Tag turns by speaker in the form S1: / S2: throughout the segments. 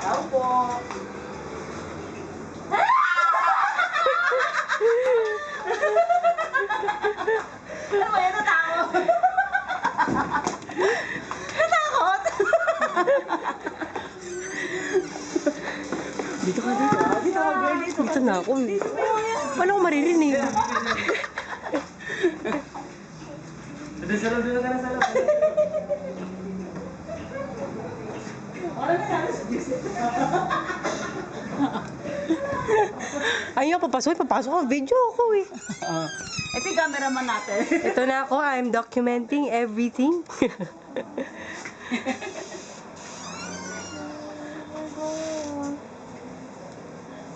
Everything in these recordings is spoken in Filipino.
S1: Tao po. Ano ba yan? Natakot? Natakot?
S2: Dito ka, dito.
S1: Dito ka, girl. Dito
S2: Dito na ako. Paano ko maririnig?
S3: Doon sa loob, doon ka na sa loob.
S1: Ano na yan?
S2: Ayun, papasok ako. Video ako eh.
S1: Ito yung cameraman natin.
S2: Ito na ako. I'm documenting everything.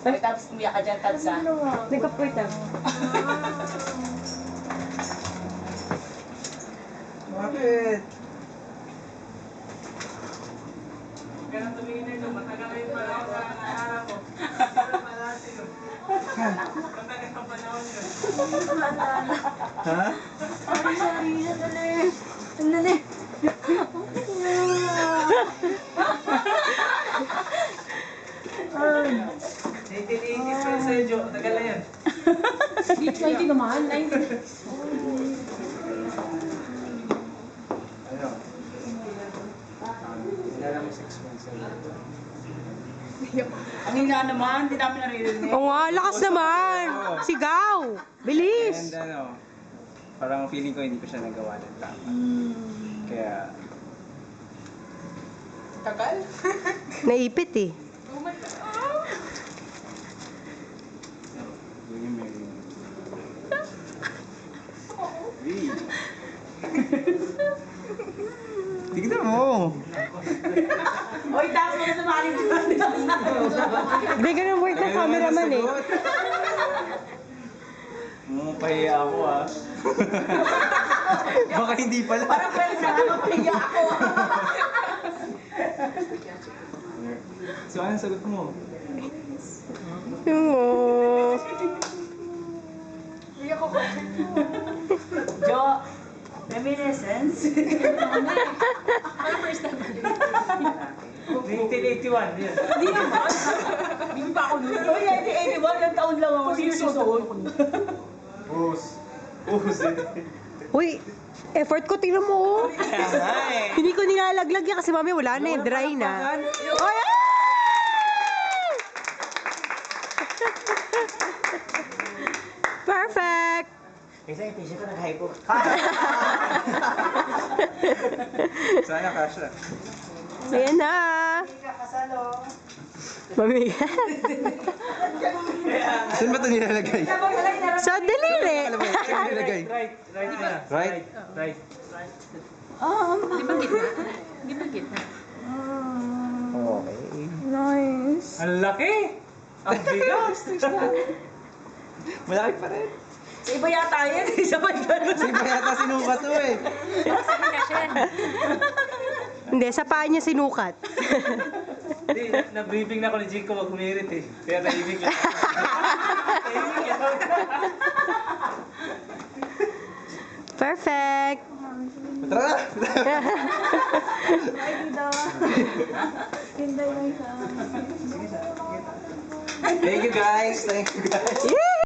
S1: Ay, tapos umiyak ka dyan, Tabs, ha?
S2: Nagka-point ah.
S3: Bakit? Ganang tumingin na ito, matagal na yung panahon sa naharap ko. Matagal ang panahon yun. Ha?
S1: Sorry, sandali. Sandali.
S3: Naintindihin pa yun sa'yo, Jo. Matagal na yan.
S1: Hindi naman.
S3: Ano? Sinara mo 6 months
S1: Ang hina naman, hindi namin naririnig.
S2: Oo nga, lakas naman. Sigaw. Bilis.
S3: And ano, parang feeling ko hindi ko siya nagawa ng tama. Kaya,
S1: Tagal?
S2: Naipit eh.
S3: yun yung meron. Hey! Tignan mo!
S1: Oy, tapos mo na sumali dito.
S2: Hindi, ganun work ng cameraman eh.
S3: Pahiya ako ah. Baka hindi pala.
S1: Parang pwede sa ano, pahiya ako.
S3: So anong sagot mo?
S2: Oo.
S1: Jo, reminiscence.
S3: 1981, yun.
S1: Hindi naman. Hindi pa ako nun. Oy, 1981, ilang taon lang ako. Hindi susunod.
S3: Ubus din.
S2: Uy, effort ko, tingnan mo oh.
S3: Kaya nga eh.
S2: Hindi ko nilalaglag yan kasi mami wala na eh, dry na. Oy, ah! Perfect!
S3: Isa yung tissue ko nag-hypo. Sana kasha.
S2: Ayan na! Mami.
S3: Saan ba ito nilalagay?
S2: Sa daliri.
S3: Alam mo, saan nilalagay? Right na. Right? Right.
S1: Di ba gitna? Di ba gitna?
S3: Okay.
S2: Nice.
S3: Ang laki! Ang bigas! Malaki pa rin.
S1: Sa iba yata yan. Sa may gano'n.
S3: Kasi ba yata sinukat to eh.
S2: Hindi, sa paa niya sinukat.
S3: Hindi, na-briefing na ako ni Jinko wag humirit eh. Kaya tahimik lang. Tahimik lang.
S2: Perfect!
S3: Tara na! Thank you guys! Thank you guys!
S2: Yay!